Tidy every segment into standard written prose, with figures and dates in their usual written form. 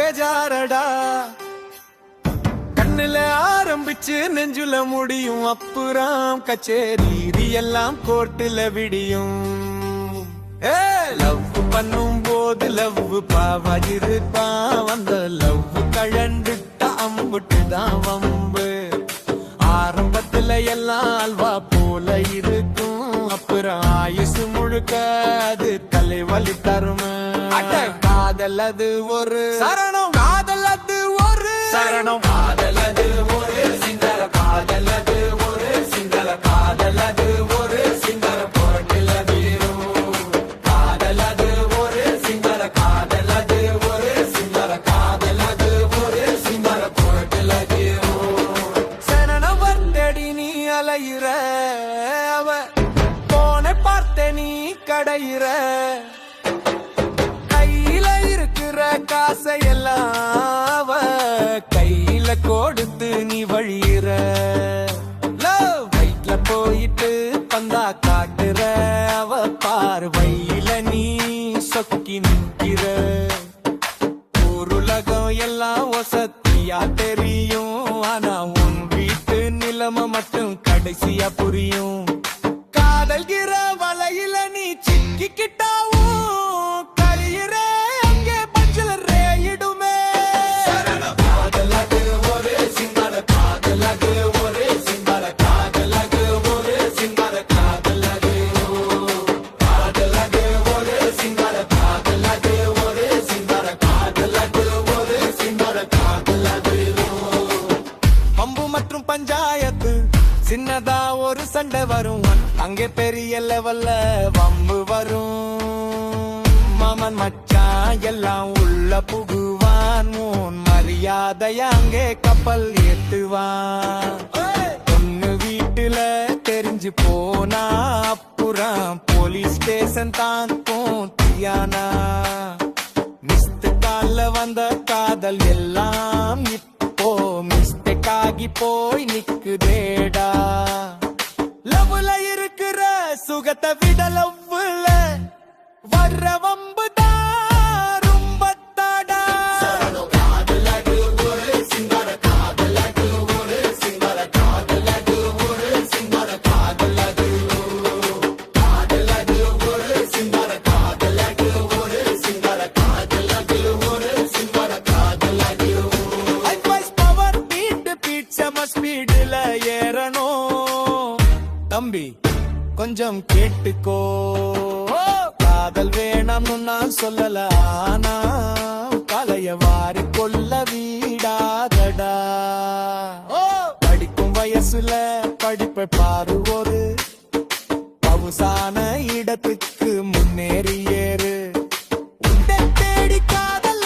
பேஜாரடா. கண்ணுல ஆரம்பிச்சு நெஞ்சுல முடியும், அப்புறம் கச்சேரி எல்லாம் கோர்ட்டுல விடியும். லவ் பண்ணும் போது லவ் பாவாயிருப்பான், வந்த லவ் கழண்டுட்டா அம்புட்டுதான் வம்பு. ஆரம்பத்துல எல்லாம் அல்வா போல இருக்கும், அப்புறம் ஆயுசு முழுக்க அது தலைவலி தரும. காதல் அது ஒரு சரணம், காதல் அது ஒரு சரணம், காதல் அது ஒரு சிங்கள, காதல் அது ஒரு சிங்கள, காதல் அது ஒரு சிங்கள போட்டில வீரும். காதல் அது ஒரு சிங்கள, காதல் அது ஒரு சிங்கள, காதல் அது ஒரு சிங்கள போட்டில வீரும். சரணம் வந்தடி நீ அலையிற, அவ போனை பார்த்த நீ கடையிற. காசையெல்லாம் கையில கொடுத்து நீ வழியிற. வயிற்றுல போயிட்டு பந்தா காட்டுற, அவ பார்வையில நீ சொக்கி நிற்கிற. ஊருலகம் எல்லாம் வசதியா தெரியும், ஆனா உன் வீட்டு நிலைமை மட்டும் கடைசியா புரியும். காதல்கிற வலையில நீ சிக்கிக்கிட்டாவும் கரையிற. பஞ்சாயத்து சின்னதா ஒரு சண்டை வரும், அங்கே பெரிய லெவல்ல வம்பு வரும். மாமன் மச்சான் எல்லாம் உள்ள புகுவான், உன் மரியாதைய அங்கே கப்பல் ஏத்துவான். பொண்ணு வீட்டுல தெரிஞ்சு போனா அப்புறம் போலீஸ் ஸ்டேஷன் தான் போத்தியானா. மிஸ்து கால வந்த காதல் எல்லாம் மிஸ்டேக் ஆகி போய் நிக்குதேடா. லவ்ல இருக்கிற சுகத்தை விட லவ்ல வர்ற வம்பு தான் ரொம்ப தாடா. காதல் அது ஒரு சிங்கார, காதல் அது ஒரு சிங்கார, காதல் அது ஒரு சிங்கார, காதல் அது, காதல் அது ஒரு சிங்கார, காதல் அது ஒரு சிங்கார, காதல் அது ஒரு சிங்கார, காதல் அது. ஸ்பீடுல ஏறணும் தம்பி, கொஞ்சம் கேட்டுக்கோ. காதல் வேணும்னு நான் சொல்லல, ஆனா கலைய வாரி கொள்ள வீடாதடா. படிக்கும் வயசுல படிப்பை பாரு, ஒரு பவுசான இடத்துக்கு முன்னேறி ஏறு. தேடி காதல்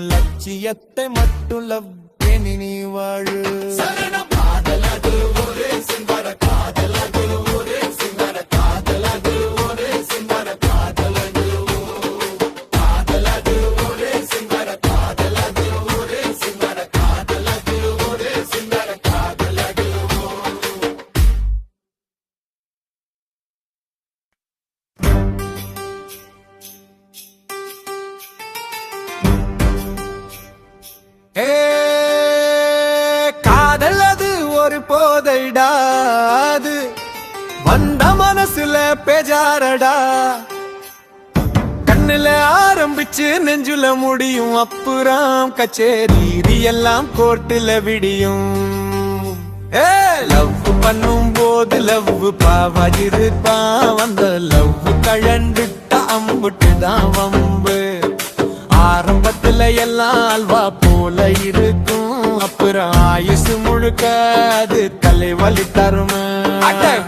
லட்சியத்தை மட்டும் லவ்வேனி நீ வாழு. காதல் அது ஒரு சிங்கார, காதல் அது ஒரு சிங்கார, காதல் அது ஒரு சிங்கார, காதல் அது, காதல் அது ஒரு சிங்கார, காதல் அது ஒரு சிங்கார, காதல் அது ஒரு சிங்கார, காதல் அது. காதல் அது ஒரு போதைடா, அது வந்த மனசுல பேஜாரடா. கண்ணுல ஆரம்பிச்சு நெஞ்சுல முடியும், அப்புறம் கச்சேரி எல்லாம் கோர்ட்டுல விடியும். லவ் பண்ணும் போது லவ் பாவாயிருப்பான், வந்த லவ் கழண்டுட்டா அம்புட்டுதான் வம்பு. ஆரம்பத்துல எல்லாம் அல்வா போல இருக்கும், அப்புறம் ஆயுசு முழுக்க அது தலைவலி தரும.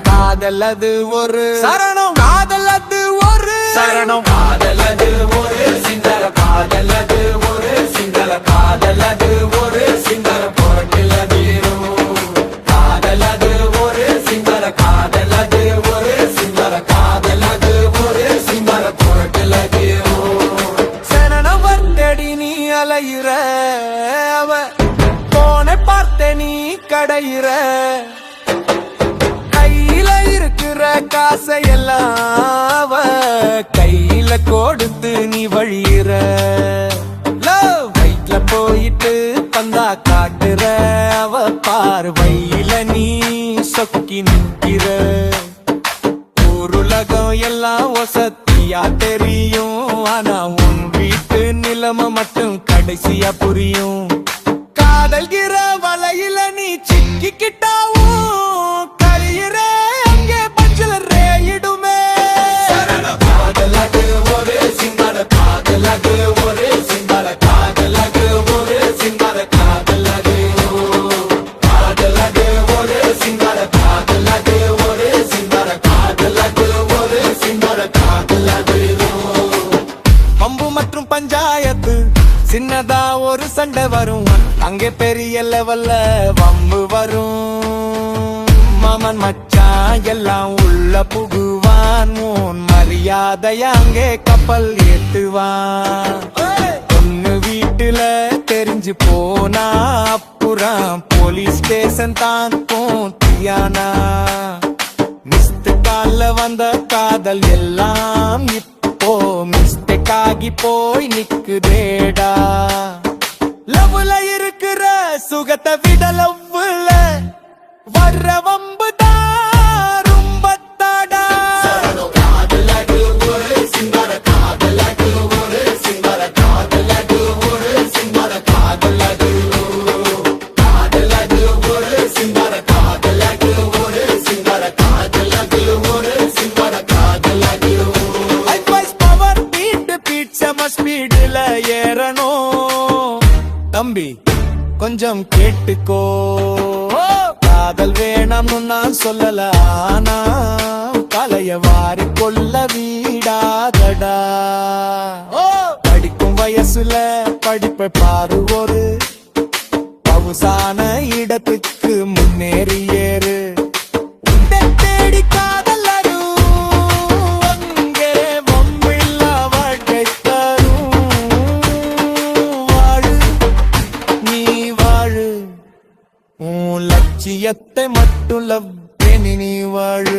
காதல் அது ஒரு சரணம், காதல் அது ஒரு சரணம், காதல் அது ஒரு சிங்கள, காதல் அது ஒரு சிங்கள, காதல் அது ஒரு சிங்கள போட்டில வீரும். காதல் அது ஒரு சிங்கள, காதல் அது ஒரு சிங்கள, காதல் அது ஒரு சிங்கள போட்டில வீரும். சரணம் வந்தடி நீ அலையிற, அவ போனை பார்த்த நீ கடை அலையிற கையில இருக்கிற காசையெல்லாம் அவ கையில கொடுத்து நீ வழியிற வயிற்றுல போயிட்டு பந்தா காட்டுற அவ பார்வையில நீ சொக்கி நிற்கிற உலகம் எல்லாம் வசதியா தெரியும் ஆனா உன் வீட்டு நிலைமை மட்டும் கடைசியா புரியும் காதல்கிற வலையில நீ சிக்கிக்கிட்டாவும் கழியிற அங்கே பஞ்சல ரேயிடுமே காதலகு ஒரே சிங்கார காதலகு ஒரே சிங்கார காதலகு ஒரே சிங்கார காதலகு காதலகு ஒரே சிங்கார காதலகு ஒரே சிங்கார காதலகு ஒரே சிங்கார காதலகு பம்பு மற்றும் பஞ்சாயத்து சின்னதா ஒரு சண்டை வரும் அங்கே பெரிய லெவல்ல வம்பு வரும் மாமன் மச்சான் எல்லாம் உள்ள புகுவான் உன் மரியாதைய அங்கே கப்பல் ஏத்துவான் பொண்ணு வீட்டுல தெரிஞ்சு போனா அப்புறம் போலீஸ் ஸ்டேஷன் தான் போத்தியானா மிஸ்டு கால்ல வந்த காதல் எல்லாம் இப்போ மிஸ்டேக் ஆகி போய் நிக்குதேடா லவ்ல இருக்கிற சுகத்தை விட லவ்ல வர்ற வம்பு தான் ரொம்ப தாடா காதலகு ஒரே சிங்கார காதலகு ஒரே சிங்கார காதலகு ஒரே சிங்கார காதலகு காதலகு ஒரே சிங்கார காதலகு ஒரே சிங்கார காதலகு ஒரே சிங்கார காதலகு ஐஸ் பவர் பீட் செம ஸ்பீடுல ஏறணும் தம்பி கொஞ்சம் கேட்டுக்கோ காதல் வேணாம்னு நான் சொல்லல ஆனா கலைய வாரி கொள்ள வீடாதடா படிக்கும் வயசுல படிப்பை பாரு ஒரு பவுசான இடத்துக்கு முன்னேறி ஏறு தேடி காதல் அங்கே வம்பில்லா வாழ்க்கை தரும் வாழு நீ வாழு உன் லட்சியத்தை மட்டும் லவ் நீ வாழு